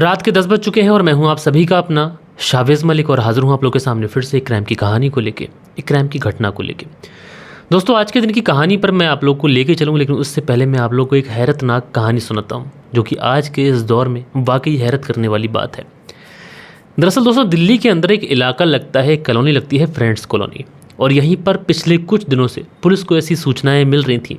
रात के 10 बज चुके हैं और मैं हूं आप सभी का अपना शावेज़ मलिक और हाजिर हूं आप लोगों के सामने फिर से एक क्राइम की कहानी को लेके, एक क्राइम की घटना को लेके। दोस्तों, आज के दिन की कहानी पर मैं आप लोग को लेके चलूंगा, लेकिन उससे पहले मैं आप लोग को एक हैरतनाक कहानी सुनाता हूं, जो कि आज के इस दौर में वाकई हैरत करने वाली बात है। दरअसल दोस्तों, दिल्ली के अंदर एक इलाका लगता है, एक कॉलोनी लगती है, फ्रेंड्स कॉलोनी। और यहीं पर पिछले कुछ दिनों से पुलिस को ऐसी सूचनाएं मिल रही थीं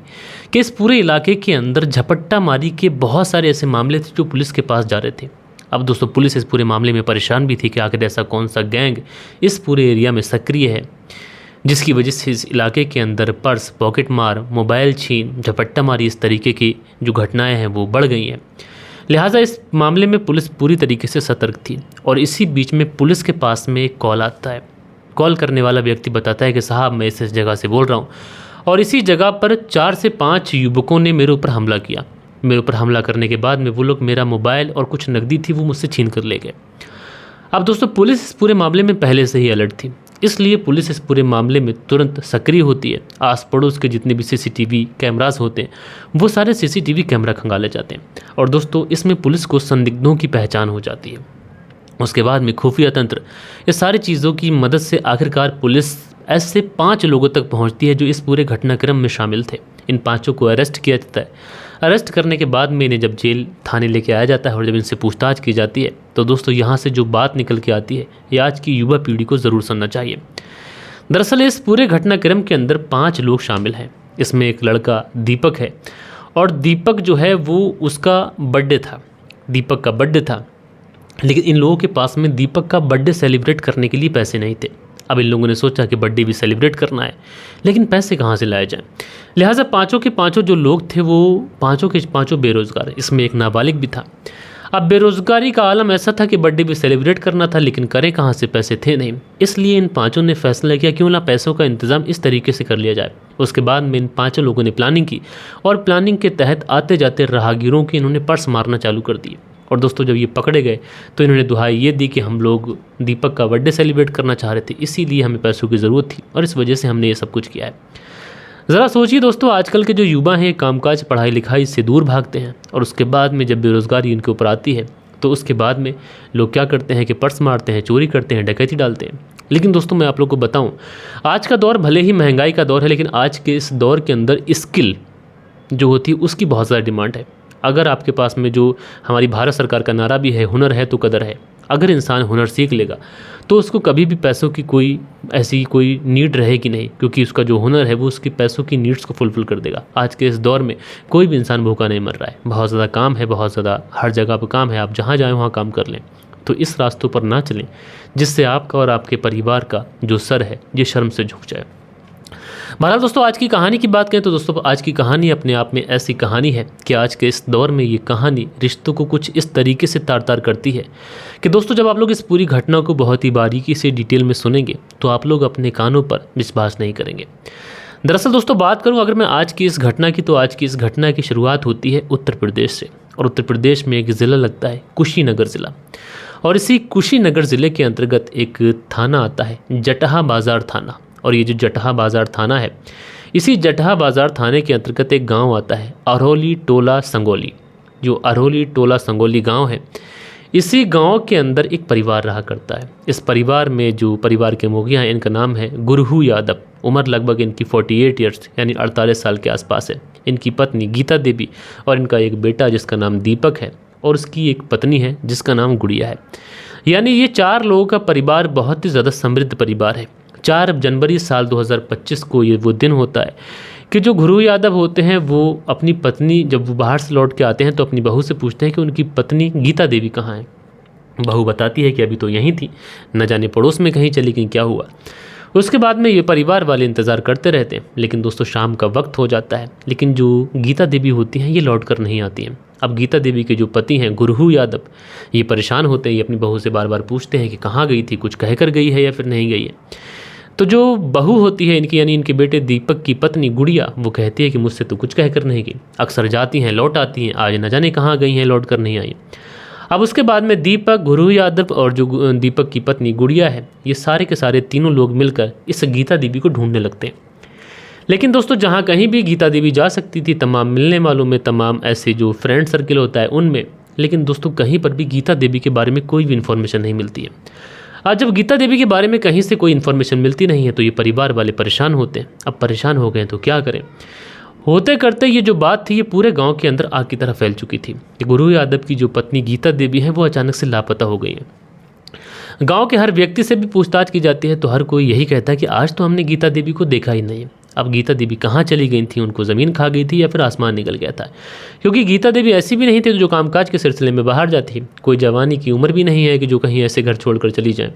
कि इस पूरे इलाके के अंदर झपट्टा मारी के बहुत सारे ऐसे मामले थे जो पुलिस के पास जा रहे थे। अब दोस्तों, पुलिस इस पूरे मामले में परेशान भी थी कि आखिर ऐसा कौन सा गैंग इस पूरे एरिया में सक्रिय है जिसकी वजह से इस इलाके के अंदर पर्स, पॉकेट मार, मोबाइल छीन, झपट्टा मारी, इस तरीके की जो घटनाएं हैं वो बढ़ गई हैं। लिहाजा इस मामले में पुलिस पूरी तरीके से सतर्क थी। और इसी बीच में पुलिस के पास में एक कॉल आता है। कॉल करने वाला व्यक्ति बताता है कि साहब, मैं इस जगह से बोल रहा हूँ और इसी जगह पर 4 से 5 युवकों ने मेरे ऊपर हमला किया। मेरे ऊपर हमला करने के बाद में वो लोग मेरा मोबाइल और कुछ नकदी थी वो मुझसे छीन कर ले गए। अब दोस्तों, पुलिस इस पूरे मामले में पहले से ही अलर्ट थी, इसलिए पुलिस इस पूरे मामले में तुरंत सक्रिय होती है। आस पड़ोस के जितने भी सीसीटीवी कैमरास होते हैं वो सारे सीसीटीवी कैमरा खंगाले जाते हैं। और दोस्तों, इसमें पुलिस को संदिग्धों की पहचान हो जाती है। उसके बाद में खुफिया तंत्र, ये सारी चीज़ों की मदद से आखिरकार पुलिस ऐसे 5 लोगों तक पहुंचती है जो इस पूरे घटनाक्रम में शामिल थे। इन 5 को अरेस्ट किया जाता है। अरेस्ट करने के बाद में इन्हें जब जेल थाने लेके आया जाता है और जब इनसे पूछताछ की जाती है तो दोस्तों, यहाँ से जो बात निकल के आती है ये आज की युवा पीढ़ी को ज़रूर सुनना चाहिए। दरअसल इस पूरे घटनाक्रम के अंदर 5 लोग शामिल हैं। इसमें एक लड़का दीपक है और दीपक जो है वो उसका बर्थडे था, दीपक का बर्थडे था। लेकिन इन लोगों के पास में दीपक का बर्थडे सेलिब्रेट करने के लिए पैसे नहीं थे। अब इन लोगों ने सोचा कि बर्थडे भी सेलिब्रेट करना है, लेकिन पैसे कहाँ से लाए जाएं। लिहाजा 5 के 5 जो लोग थे वो 5 के 5 बेरोज़गार, इसमें एक नाबालिग भी था। अब बेरोज़गारी का आलम ऐसा था कि बर्थडे भी सेलिब्रेट करना था, लेकिन करें कहाँ से, पैसे थे नहीं। इसलिए इन 5 ने फैसला किया क्यों ना पैसों का इंतज़ाम इस तरीके से कर लिया जाए। उसके बाद में इन 5 लोगों ने प्लानिंग की और प्लानिंग के तहत आते जाते राहगीरों के इन्होंने पर्स मारना चालू कर दिए। और दोस्तों, जब ये पकड़े गए तो इन्होंने दुहाई ये दी कि हम लोग दीपक का बर्थडे सेलिब्रेट करना चाह रहे थे, इसीलिए हमें पैसों की ज़रूरत थी और इस वजह से हमने ये सब कुछ किया है। ज़रा सोचिए दोस्तों, आजकल के जो युवा हैं कामकाज, पढ़ाई लिखाई से दूर भागते हैं और उसके बाद में जब बेरोज़गारी इनके ऊपर आती है तो उसके बाद में लोग क्या करते हैं कि पर्स मारते हैं, चोरी करते हैं, डकैती डालते हैं। लेकिन दोस्तों, मैं आप लोग को बताऊँ, आज का दौर भले ही महंगाई का दौर है, लेकिन आज के इस दौर के अंदर स्किल जो होती है उसकी बहुत ज़्यादा डिमांड है। अगर आपके पास में जो हमारी भारत सरकार का नारा भी है, हुनर है तो कदर है, अगर इंसान हुनर सीख लेगा तो उसको कभी भी पैसों की कोई ऐसी कोई नीड रहेगी नहीं, क्योंकि उसका जो हुनर है वो उसकी पैसों की नीड्स को फुलफिल कर देगा। आज के इस दौर में कोई भी इंसान भूखा नहीं मर रहा है, बहुत ज़्यादा काम है, बहुत ज़्यादा हर जगह पर काम है, आप जहाँ जाएँ वहाँ काम कर लें। तो इस रास्तों पर ना चलें जिससे आपका और आपके परिवार का जो सर है ये शर्म से झुक जाए। बहरहाल दोस्तों, आज की कहानी की बात करें तो दोस्तों, आज की कहानी अपने आप में ऐसी कहानी है कि आज के इस दौर में ये कहानी रिश्तों को कुछ इस तरीके से तार तार करती है कि दोस्तों, जब आप लोग इस पूरी घटना को बहुत ही बारीकी से डिटेल में सुनेंगे तो आप लोग अपने कानों पर विश्वास नहीं करेंगे। दरअसल दोस्तों, बात करूं अगर मैं आज की इस घटना की, तो आज की इस घटना की शुरुआत होती है उत्तर प्रदेश से। और उत्तर प्रदेश में एक ज़िला लगता है कुशीनगर ज़िला, और इसी कुशीनगर ज़िले के अंतर्गत एक थाना आता है, जटहा बाज़ार थाना। और ये जो जटहा बाज़ार थाना है, इसी जटहा बाज़ार थाने के अंतर्गत एक गांव आता है, अरौली टोला संगोली। जो अरौली टोला संगोली गांव है, इसी गांव के अंदर एक परिवार रहा करता है। इस परिवार में जो परिवार के मुखिया हैं, इनका नाम है गुरहू यादव। उम्र लगभग इनकी 48 ईयर्स यानी 48 साल के आसपास है। इनकी पत्नी गीता देवी और इनका एक बेटा जिसका नाम दीपक है, और उसकी एक पत्नी है जिसका नाम गुड़िया है। यानी ये 4 लोगों का परिवार बहुत ही ज़्यादा समृद्ध परिवार है। 4 जनवरी साल 2025 को ये वो दिन होता है कि जो गुरु यादव होते हैं वो अपनी पत्नी, जब वो बाहर से लौट के आते हैं तो अपनी बहू से पूछते हैं कि उनकी पत्नी गीता देवी कहाँ है। बहू बताती है कि अभी तो यहीं थी, न जाने पड़ोस में कहीं चली गई, क्या हुआ। उसके बाद में ये परिवार वाले इंतज़ार करते रहते हैं। लेकिन दोस्तों, शाम का वक्त हो जाता है, लेकिन जो गीता देवी होती हैं ये लौट कर नहीं आती हैं। अब गीता देवी के जो पति हैं गुरहू यादव, ये परेशान होते हैं। ये अपनी बहू से बार बार पूछते हैं कि कहाँ गई थी, कुछ कह कर गई है या फिर नहीं गई है। तो जो बहू होती है इनकी, यानी इनके बेटे दीपक की पत्नी गुड़िया, वो कहती है कि मुझसे तो कुछ कहकर नहीं गई, अक्सर जाती हैं लौट आती हैं, आज न जाने कहाँ गई हैं, लौट कर नहीं आई। अब उसके बाद में दीपक, गुरु यादव और जो दीपक की पत्नी गुड़िया है, ये सारे के सारे तीनों लोग मिलकर इस गीता देवी को ढूंढने लगते हैं। लेकिन दोस्तों, जहाँ कहीं भी गीता देवी जा सकती थी, तमाम मिलने वालों में, तमाम ऐसे जो फ्रेंड सर्किल होता है उनमें लेकिन दोस्तों कहीं पर भी गीता देवी के बारे में कोई भी इन्फॉर्मेशन नहीं मिलती है। आज जब गीता देवी के बारे में कहीं से कोई इन्फॉर्मेशन मिलती नहीं है तो ये परिवार वाले परेशान होते हैं। अब परेशान हो गए तो क्या करें। होते करते ये जो बात थी ये पूरे गांव के अंदर आग की तरह फैल चुकी थी कि गुरु यादव की जो पत्नी गीता देवी है वो अचानक से लापता हो गई है। गांव के हर व्यक्ति से भी पूछताछ की जाती है तो हर कोई यही कहता है कि आज तो हमने गीता देवी को देखा ही नहीं है। अब गीता देवी कहाँ चली गई थी, उनको ज़मीन खा गई थी या फिर आसमान निकल गया था, क्योंकि गीता देवी ऐसी भी नहीं थी जो कामकाज के सिलसिले में बाहर जाती। कोई जवानी की उम्र भी नहीं है कि जो कहीं ऐसे घर छोड़कर चली जाए।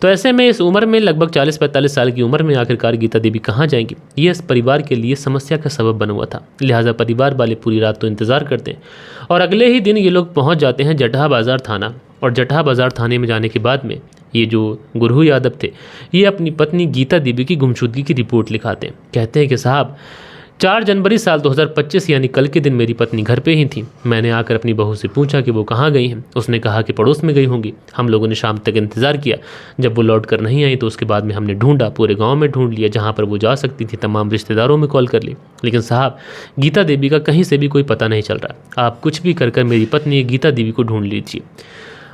तो ऐसे में इस उम्र में लगभग 40-45 साल की उम्र में आखिरकार गीता देवी कहाँ जाएंगी, ये इस परिवार के लिए समस्या का सबब बना हुआ था। लिहाजा परिवार वाले पूरी रात तो इंतज़ार करते हैं और अगले ही दिन ये लोग पहुँच जाते हैं जटहा बाज़ार थाना। और जटहा बाज़ार थाने में जाने के बाद में ये जो गुरु यादव थे ये अपनी पत्नी गीता देवी की गुमशुदगी की रिपोर्ट लिखाते हैं। कहते हैं कि साहब 4 जनवरी साल 2025 यानी कल के दिन मेरी पत्नी घर पे ही थी। मैंने आकर अपनी बहू से पूछा कि वो कहाँ गई हैं। उसने कहा कि पड़ोस में गई होंगी। हम लोगों ने शाम तक इंतज़ार किया। जब वो लौट कर नहीं आई तो उसके बाद में हमने ढूंढा, पूरे गांव में ढूंढ लिया, जहाँ पर वो जा सकती थी तमाम रिश्तेदारों में कॉल कर ली, लेकिन साहब गीता देवी का कहीं से भी कोई पता नहीं चल रहा। आप कुछ भी कर मेरी पत्नी गीता देवी को ढूंढ लीजिए।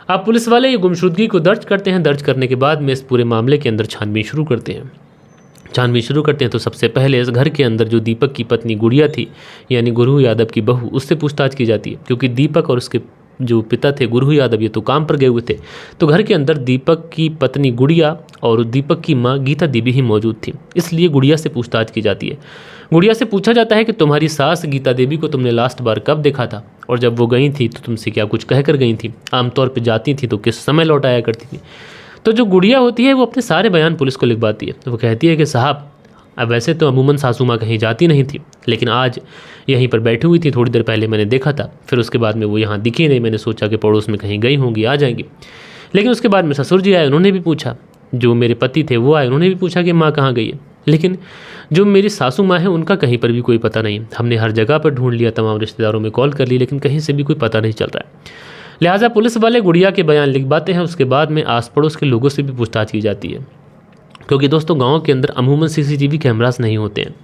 अब पुलिस वाले ये गुमशुदगी को दर्ज करते हैं। दर्ज करने के बाद में इस पूरे मामले के अंदर छानबीन शुरू करते हैं। तो सबसे पहले इस घर के अंदर जो दीपक की पत्नी गुड़िया थी यानी गुरु यादव की बहू, उससे पूछताछ की जाती है, क्योंकि दीपक और उसके जो पिता थे गुरु यादव ये तो काम पर गए हुए थे। तो घर के अंदर दीपक की पत्नी गुड़िया और दीपक की माँ गीता देवी ही मौजूद थी, इसलिए गुड़िया से पूछताछ की जाती है। गुड़िया से पूछा जाता है कि तुम्हारी सास गीता देवी को तुमने लास्ट बार कब देखा था, और जब वो गई थी तो तुमसे क्या कुछ कह कर गई थी, आमतौर पर जाती थी तो किस समय लौट आया करती थी। तो जो गुड़िया होती है वो अपने सारे बयान पुलिस को लिखवाती है। तो वो कहती है कि साहब अब वैसे तो अमूमन सासू माँ कहीं जाती नहीं थी, लेकिन आज यहीं पर बैठी हुई थी, थोड़ी देर पहले मैंने देखा था, फिर उसके बाद में वो यहाँ दिखी नहीं। मैंने सोचा कि पड़ोस में कहीं गई होंगी, आ जाएंगी। लेकिन उसके बाद में ससुर जी आए, उन्होंने भी पूछा, जो मेरे पति थे वो आए, उन्होंने भी पूछा कि माँ कहाँ गई है। लेकिन जो मेरी सासू माँ है उनका कहीं पर भी कोई पता नहीं। हमने हर जगह पर ढूंढ लिया, तमाम रिश्तेदारों में कॉल कर ली, लेकिन कहीं से भी कोई पता नहीं चल रहा है। लिहाजा पुलिस वाले गुड़िया के बयान लिखवाते हैं। उसके बाद में आस पड़ोस के लोगों से भी पूछताछ की जाती है, क्योंकि दोस्तों गांव के अंदर अमूमन सीसीटीवी कैमरास नहीं होते हैं।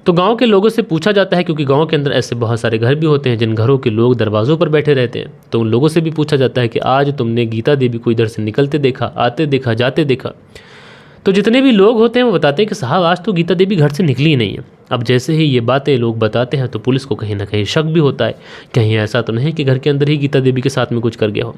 तो गांव के लोगों से पूछा जाता है, क्योंकि गांव के अंदर ऐसे बहुत सारे घर भी होते हैं जिन घरों के लोग दरवाज़ों पर बैठे रहते हैं। तो उन लोगों से भी पूछा जाता है कि आज तुमने गीता देवी को इधर से निकलते देखा, आते देखा, जाते देखा। तो जितने भी लोग होते हैं वो बताते हैं कि साहब आज तो गीता देवी घर से निकली ही नहीं है। अब जैसे ही ये बातें लोग बताते हैं तो पुलिस को कहीं ना कहीं शक भी होता है, कहीं ऐसा तो नहीं कि घर के अंदर ही गीता देवी के साथ में कुछ कर गया हो।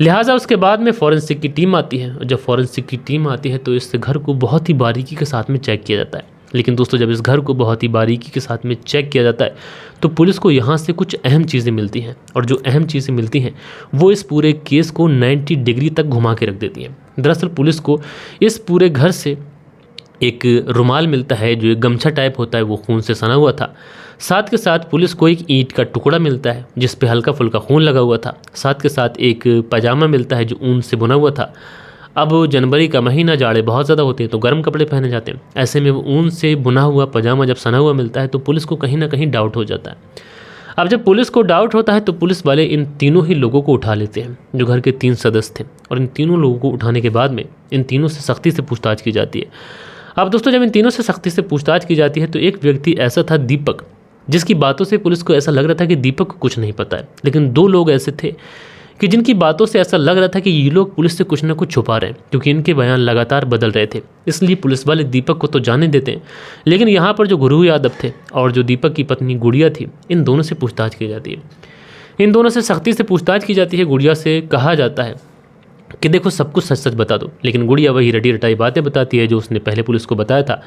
लिहाजा उसके बाद में फॉरेंसिक की टीम आती है, और जब फॉरेंसिक की टीम आती है तो इस घर को बहुत ही बारीकी के साथ में चेक किया जाता है। लेकिन दोस्तों जब इस घर को बहुत ही बारीकी के साथ में चेक किया जाता है तो पुलिस को यहाँ से कुछ अहम चीज़ें मिलती हैं, और जो अहम चीज़ें मिलती हैं वो इस पूरे केस को 90 डिग्री तक घुमा के रख देती हैं। दरअसल पुलिस को इस पूरे घर से एक रुमाल मिलता है, जो एक गमछा टाइप होता है, वो खून से सना हुआ था। साथ के साथ पुलिस को एक ईंट का टुकड़ा मिलता है जिस पे हल्का फुल्का खून लगा हुआ था। साथ के साथ एक पैजामा मिलता है जो ऊन से बुना हुआ था। अब जनवरी का महीना, जाड़े बहुत ज़्यादा होते हैं तो गर्म कपड़े पहने जाते हैं। ऐसे में वो ऊन से बुना हुआ पजामा जब सना हुआ मिलता है तो पुलिस को कहीं ना कहीं डाउट हो जाता है। अब जब पुलिस को डाउट होता है तो पुलिस वाले इन तीनों ही लोगों को उठा लेते हैं, जो घर के 3 सदस्य थे। और इन तीनों लोगों को उठाने के बाद में इन तीनों से सख्ती से पूछताछ की जाती है। अब दोस्तों जब इन तीनों से सख्ती से पूछताछ की जाती है तो एक व्यक्ति ऐसा था दीपक, जिसकी बातों से पुलिस को ऐसा लग रहा था कि दीपक को कुछ नहीं पता है। लेकिन 2 लोग ऐसे थे कि जिनकी बातों से ऐसा लग रहा था कि ये लोग पुलिस से कुछ ना कुछ छुपा रहे हैं, क्योंकि इनके बयान लगातार बदल रहे थे। इसलिए पुलिस वाले दीपक को तो जाने देते हैं, लेकिन यहाँ पर जो गुरु यादव थे और जो दीपक की पत्नी गुड़िया थी, इन दोनों से पूछताछ की जाती है। इन दोनों से सख्ती से पूछताछ की जाती है। गुड़िया से कहा जाता है कि देखो सब कुछ सच सच बता दो, लेकिन गुड़िया वही रटी रटाई बातें बताती है जो उसने पहले पुलिस को बताया था।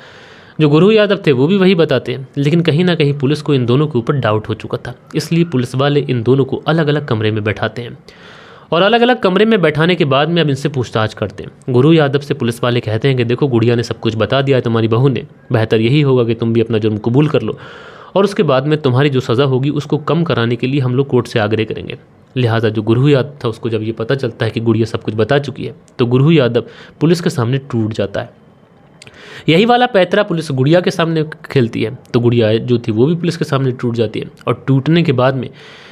जो गुरु यादव थे वो भी वही बताते हैं, लेकिन कहीं ना कहीं पुलिस को इन दोनों के ऊपर डाउट हो चुका था। इसलिए पुलिस वाले इन दोनों को अलग अलग कमरे में बैठाते हैं, और अलग अलग कमरे में बैठाने के बाद में अब इनसे पूछताछ करते हैं। गुरु यादव से पुलिस वाले कहते हैं कि देखो गुड़िया ने सब कुछ बता दिया है तुम्हारी बहू ने, बेहतर यही होगा कि तुम भी अपना जुर्म कबूल कर लो, और उसके बाद में तुम्हारी जो सज़ा होगी उसको कम कराने के लिए हम लोग कोर्ट से आग्रह करेंगे। लिहाजा जो गुरु यादव था उसको जब ये पता चलता है कि गुड़िया सब कुछ बता चुकी है तो गुरु यादव पुलिस के सामने टूट जाता है। यही वाला पैतरा पुलिस गुड़िया के सामने खेलती है, तो गुड़िया जो थी वो भी पुलिस के सामने टूट जाती है। और टूटने के बाद में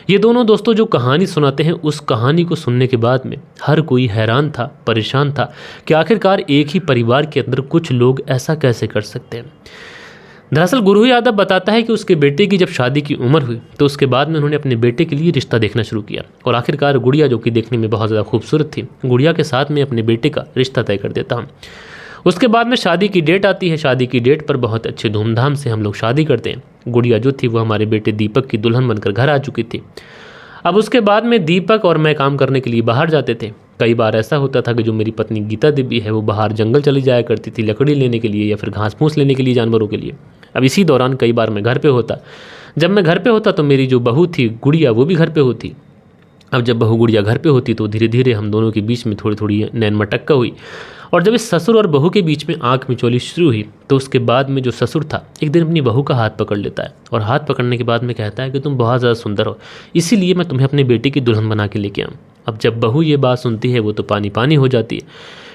ये दोनों दोस्तों जो कहानी सुनाते हैं, उस कहानी को सुनने के बाद में हर कोई हैरान था, परेशान था कि आखिरकार एक ही परिवार के अंदर कुछ लोग ऐसा कैसे कर सकते हैं। दरअसल गुरु यादव बताता है कि उसके बेटे की जब शादी की उम्र हुई तो उसके बाद में उन्होंने अपने बेटे के लिए रिश्ता देखना शुरू किया और आखिरकार गुड़िया, जो कि देखने में बहुत ज़्यादा खूबसूरत थी, गुड़िया के साथ में अपने बेटे का रिश्ता तय कर देता हूँ। उसके बाद में शादी की डेट आती है। शादी की डेट पर बहुत अच्छे धूमधाम से हम लोग शादी करते हैं। गुड़िया जो थी वो हमारे बेटे दीपक की दुल्हन बनकर घर आ चुकी थी। अब उसके बाद में दीपक और मैं काम करने के लिए बाहर जाते थे। कई बार ऐसा होता था कि जो मेरी पत्नी गीता देवी है वो बाहर जंगल चली जाया करती थी लकड़ी लेने के लिए या फिर घास फूस लेने के लिए जानवरों के लिए। अब इसी दौरान कई बार मैं घर पे होता। जब मैं घर पे होता तो मेरी जो बहू थी गुड़िया वो भी घर पे होती। अब जब बहू गुड़िया घर पे होती तो धीरे धीरे हम दोनों के बीच में थोड़ी थोड़ी नैन मटक्का हुई। और जब इस ससुर और बहू के बीच में आंख मिचौली शुरू हुई तो उसके बाद में जो ससुर था एक दिन अपनी बहू का हाथ पकड़ लेता है और हाथ पकड़ने के बाद में कहता है कि तुम बहुत ज़्यादा सुंदर हो, इसीलिए मैं तुम्हें अपने बेटे की दुल्हन बना के लेके आऊँ। अब जब बहू ये बात सुनती है वो तो पानी पानी हो जाती है।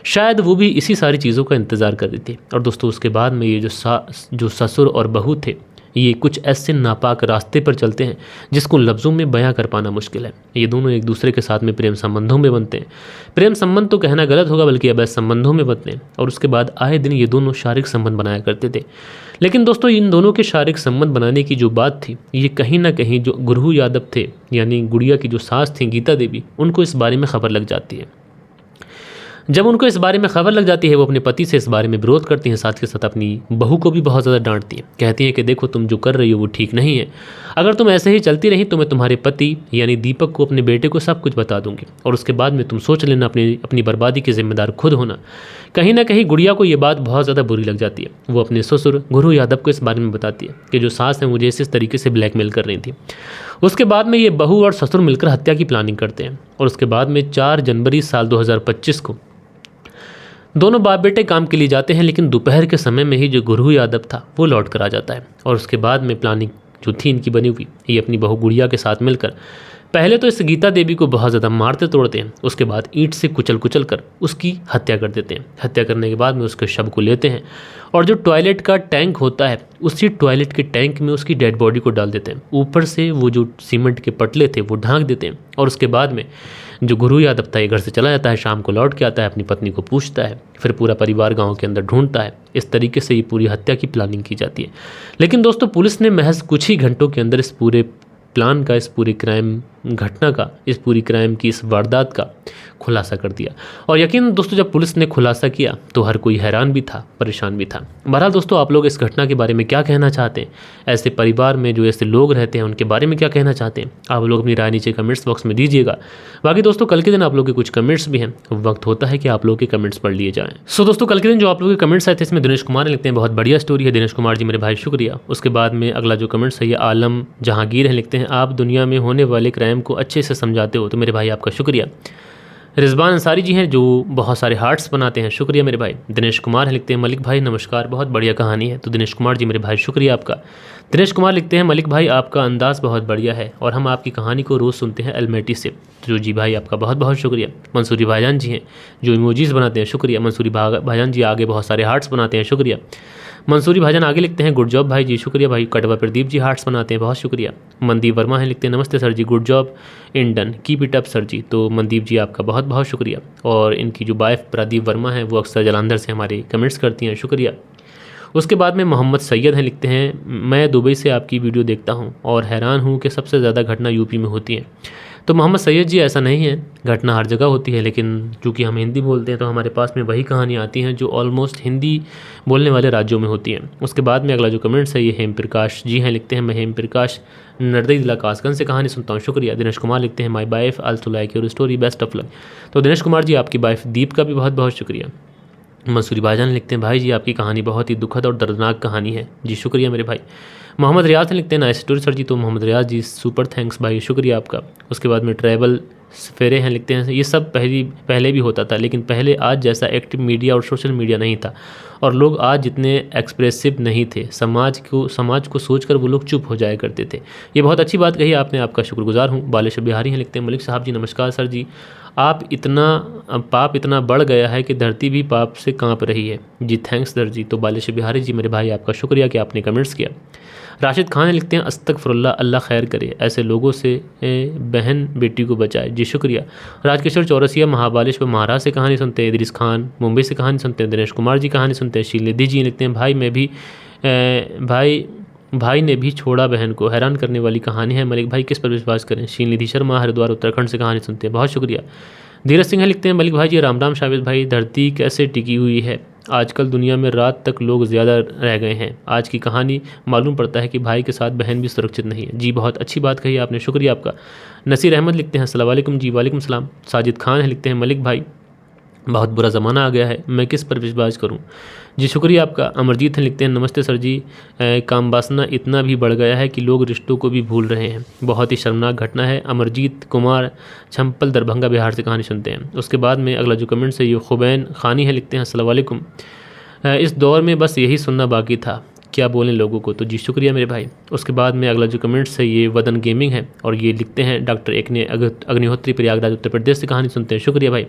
शायद वो भी इसी सारी चीज़ों का इंतज़ार कर रही थी। और दोस्तों उसके बाद में ये जो ससुर और बहू थे ये कुछ ऐसे नापाक रास्ते पर चलते हैं जिसको लफ्ज़ों में बयां कर पाना मुश्किल है। ये दोनों एक दूसरे के साथ में प्रेम संबंधों में बनते हैं। प्रेम संबंध तो कहना गलत होगा बल्कि अवैध संबंधों में बनते हैं। और उसके बाद आए दिन ये दोनों शारीरिक संबंध बनाया करते थे। लेकिन दोस्तों इन दोनों के शारीरिक संबंध बनाने की जो बात थी ये कहीं ना कहीं जो गुरु यादव थे यानी गुड़िया की जो सास थी गीता देवी, उनको इस बारे में खबर लग जाती है। जब उनको इस बारे में खबर लग जाती है वो अपने पति से इस बारे में विरोध करती हैं, साथ के साथ अपनी बहू को भी बहुत ज़्यादा डांटती हैं। कहती हैं कि देखो तुम जो कर रही हो वो ठीक नहीं है। अगर तुम ऐसे ही चलती रही तो मैं तुम्हारे पति यानी दीपक को, अपने बेटे को सब कुछ बता दूंगी और उसके बाद में तुम सोच लेना, अपनी बर्बादी के जिम्मेदार खुद होना। कहीं ना कहीं गुड़िया को ये बात बहुत ज़्यादा बुरी लग जाती है। वो अपने ससुर गुरु यादव को इस बारे में बताती है कि जो सास है मुझे इस तरीके से ब्लैकमेल कर रही थी। उसके बाद में ये बहू और ससुर मिलकर हत्या की प्लानिंग करते हैं और उसके बाद में 4 जनवरी साल 2025 को दोनों बाप बेटे काम के लिए जाते हैं। लेकिन दोपहर के समय में ही जो गुरु यादव था वो लौट कर आ जाता है और उसके बाद में प्लानिंग जो थी इनकी बनी हुई ये अपनी बहू गुड़िया के साथ मिलकर पहले तो इस गीता देवी को बहुत ज़्यादा मारते तोड़ते हैं। उसके बाद ईंट से कुचल कर उसकी हत्या कर देते हैं। हत्या करने के बाद में उसके शव को लेते हैं और जो टॉयलेट का टैंक होता है उसी टॉयलेट के टैंक में उसकी डेड बॉडी को डाल देते हैं। ऊपर से वो जो सीमेंट के पटले थे वो ढांक देते हैं और उसके बाद में जो गुरु यादव था ये घर से चला जाता है। शाम को लौट के आता है, अपनी पत्नी को पूछता है, फिर पूरा परिवार गांव के अंदर ढूंढता है। इस तरीके से ये पूरी हत्या की प्लानिंग की जाती है। लेकिन दोस्तों पुलिस ने महज कुछ ही घंटों के अंदर इस पूरे प्लान का, इस पूरी क्राइम घटना का, इस पूरी क्राइम की इस वारदात का खुलासा कर दिया। और यकीन दोस्तों जब पुलिस ने खुलासा किया तो हर कोई हैरान भी था, परेशान भी था। बहरहाल दोस्तों आप लोग इस घटना के बारे में क्या कहना चाहते हैं? ऐसे परिवार में जो ऐसे लोग रहते हैं उनके बारे में क्या कहना चाहते हैं? आप लोग अपनी राय नीचे कमेंट्स बॉक्स में दीजिएगा। बाकी दोस्तों कल के दिन आप लोग के कुछ कमेंट्स भी हैं, वक्त होता है कि आप लोग के कमेंट्स पढ़ लिए जाएँ। सो दोस्तों कल के दिन जो आप लोग के कमेंट्स आए थे इसमें दिनेश कुमार लिखते हैं बहुत बढ़िया स्टोरी है। दिनेश कुमार जी मेरे भाई शुक्रिया। उसके बाद में अगला जो कमेंट्स है ये आलम जहांगीर है, लिखते हैं आप दुनिया में होने वाले क्राइम को अच्छे से समझाते हो, तो मेरे भाई आपका शुक्रिया। रिजवान अंसारी जी हैं जो बहुत सारे हार्ट्स बनाते हैं, शुक्रिया मेरे भाई। दिनेश कुमार है, लिखते हैं मलिक भाई नमस्कार, बहुत बढ़िया कहानी है, तो दिनेश कुमार जी मेरे भाई शुक्रिया आपका। दिनेश कुमार लिखते हैं मलिक भाई आपका अंदाज़ बहुत बढ़िया है और हम आपकी कहानी को रोज़ सुनते हैं एलमेटी से, तो जी भाई आपका बहुत बहुत शुक्रिया। मंसूरी भाईजान जी हैं जो इमोजीज़ बनाते हैं, शुक्रिया। मंसूरी भाईजान जी आगे बहुत सारे हार्ट्स बनाते हैं, शुक्रिया। मंसूरी भाईजान आगे लिखते हैं गुड जॉब भाई जी, शुक्रिया भाई। कटवा प्रदीप जी हार्ट्स बनाते हैं, बहुत शुक्रिया। मनदीप वर्मा है, लिखते हैं नमस्ते सर जी, good job in done, keep it up sir जी, तो मनदीप जी आपका बहुत बहुत शुक्रिया। और इनकी जो वाइफ प्रदीप वर्मा है वो अक्सर जलंधर से हमारे कमेंट्स करती हैं, शुक्रिया। उसके बाद में मोहम्मद सैयद हैं, लिखते हैं मैं दुबई से आपकी वीडियो देखता हूं और हैरान हूं कि सबसे ज़्यादा घटना यूपी में होती है। तो मोहम्मद सैयद जी ऐसा नहीं है, घटना हर जगह होती है, लेकिन चूँकि हम हिंदी बोलते हैं तो हमारे पास में वही कहानियाँ आती हैं जो ऑलमोस्ट हिंदी बोलने वाले राज्यों में होती हैं। उसके बाद में अगला जो कमेंट्स है ये हेम प्रकाश जी हैं, लिखते हैं मैं हेम प्रकाश नरदई जिला कासगंज से कहानी सुनता हूँ, शुक्रिया। दिनेश कुमार लिखते हैं my wife also like your story, best of luck, तो दिनेश कुमार जी आपकी वाइफ दीप का भी बहुत बहुत शुक्रिया। मंसूरी भाईजान लिखते हैं भाई जी आपकी कहानी बहुत ही दुखद और दर्दनाक कहानी है, जी शुक्रिया मेरे भाई। मोहम्मद रियाज लिखते हैं नाइस स्टोरी सर जी, तो मोहम्मद रियाज जी सुपर थैंक्स भाई, शुक्रिया आपका। उसके बाद में ट्रैवल फेरे हैं, लिखते हैं ये सब पहले भी होता था, लेकिन पहले आज जैसा एक्टिव मीडिया और सोशल मीडिया नहीं था और लोग आज जितने एक्सप्रेसिव नहीं थे, समाज को सोचकर वो लोग चुप हो जाया करते थे। ये बहुत अच्छी बात कही आपने, आपका शुक्रगुजार हूँ। बालेश्वर बिहारी हैं, लिखते हैं मलिक साहब जी नमस्कार सर जी, पाप इतना बढ़ गया है कि धरती भी पाप से कांप रही है, जी थैंक्स सर जी, तो बालेश्वर बिहारी जी मेरे भाई आपका शुक्रिया कि आपने कमेंट्स किया। राशिद खान लिखते हैं अस्तगफिरुल्लाह, अल्लाह खैर करे, ऐसे लोगों से बहन बेटी को बचाए, जी शुक्रिया। राजकिशोर चौरसिया महाबालेश्वर महाराज से कहानी सुनते हैं, इदरीस खान मुंबई से कहानी सुनते हैं, दिनेश कुमार जी कहानी सुनते हैं, शीलनिधि जी लिखते हैं भाई मैं भी भाई ने भी छोड़ा बहन को, हैरान करने वाली कहानी है। मलिक भाई किस पर विश्वास करें? शील निधि शर्मा हरिद्वार उत्तराखंड से कहानी सुनते हैं, बहुत शुक्रिया। धीरज सिंह लिखते हैं, मलिक भाई जी राम राम शावेज भाई, धरती कैसे टिकी हुई है आजकल दुनिया में, रात तक लोग ज़्यादा रह गए हैं। आज की कहानी मालूम पड़ता है कि भाई के साथ बहन भी सुरक्षित नहीं है। जी बहुत अच्छी बात कही आपने, शुक्रिया आपका। नसीर अहमद लिखते हैं अस्सलाम वालेकुम। जी वालेकुम सलाम। साजिद खान है लिखते हैं, मलिक भाई बहुत बुरा ज़माना आ गया है, मैं किस पर विश्वास करूं? जी शुक्रिया आपका। अमरजीत हैं लिखते हैं, नमस्ते सर जी, काम वासना इतना भी बढ़ गया है कि लोग रिश्तों को भी भूल रहे हैं, बहुत ही शर्मनाक घटना है। अमरजीत कुमार छम्पल दरभंगा बिहार से कहानी सुनते हैं। उसके बाद में अगला जो कमेंट्स है ये खुबैन खानी है लिखते हैं, अस्सलाम वालेकुम। इस दौर में बस यही सुनना बाकी था, क्या बोलें लोगों को, तो जी शुक्रिया मेरे भाई। उसके बाद में अगला जो कमेंट्स है ये वदन गेमिंग है और ये लिखते हैं डॉक्टर एक ने अग्निहोत्री प्रयागराज उत्तर प्रदेश से कहानी सुनते हैं, शुक्रिया भाई।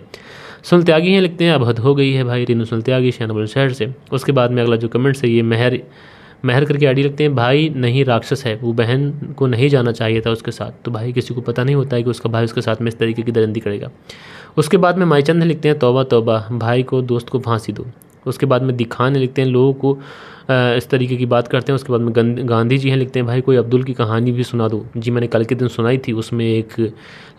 सुन त्यागी हैं लिखते हैं, अब हद हो गई है भाई, रीनू सुन त्यागी शहर शहर से। उसके बाद में अगला जो कमेंट्स है ये महर करके आईडी लिखते हैं, भाई नहीं राक्षस है, वो बहन को नहीं जाना चाहिए था उसके साथ। तो भाई किसी को पता नहीं होता है कि उसका भाई उसके साथ में इस तरीके की दरिंदी करेगा। उसके बाद में माईचंद लिखते हैं, तौबा तौबा, भाई को दोस्त को फांसी दो। उसके बाद में दिखान लिखते हैं, लोगों को इस तरीके की बात करते हैं। उसके बाद में गांधी जी हैं लिखते हैं, भाई कोई अब्दुल की कहानी भी सुना दो। जी मैंने कल के दिन सुनाई थी, उसमें एक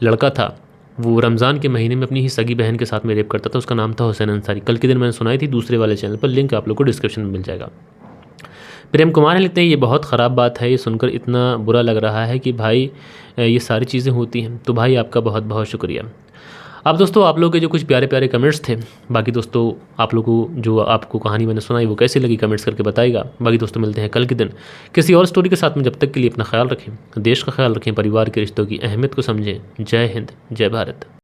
लड़का था, वो रमज़ान के महीने में अपनी ही सगी बहन के साथ में रेप करता था, उसका नाम था हुसैन अंसारी। कल के दिन मैंने सुनाई थी दूसरे वाले चैनल पर, लिंक आप लोग को डिस्क्रिप्शन में मिल जाएगा। प्रेम कुमार है लिखते हैं, ये बहुत ख़राब बात है, ये सुनकर इतना बुरा लग रहा है कि भाई ये सारी चीज़ें होती हैं। तो भाई आपका बहुत बहुत शुक्रिया। अब दोस्तों आप लोगों के जो कुछ प्यारे प्यारे कमेंट्स थे, बाकी दोस्तों आप लोगों को जो आपको कहानी मैंने सुनाई वो कैसी लगी कमेंट्स करके बताइएगा। बाकी दोस्तों मिलते हैं कल के दिन किसी और स्टोरी के साथ में, जब तक के लिए अपना ख्याल रखें, देश का ख्याल रखें, परिवार के रिश्तों की अहमियत को समझें। जय हिंद, जय भारत।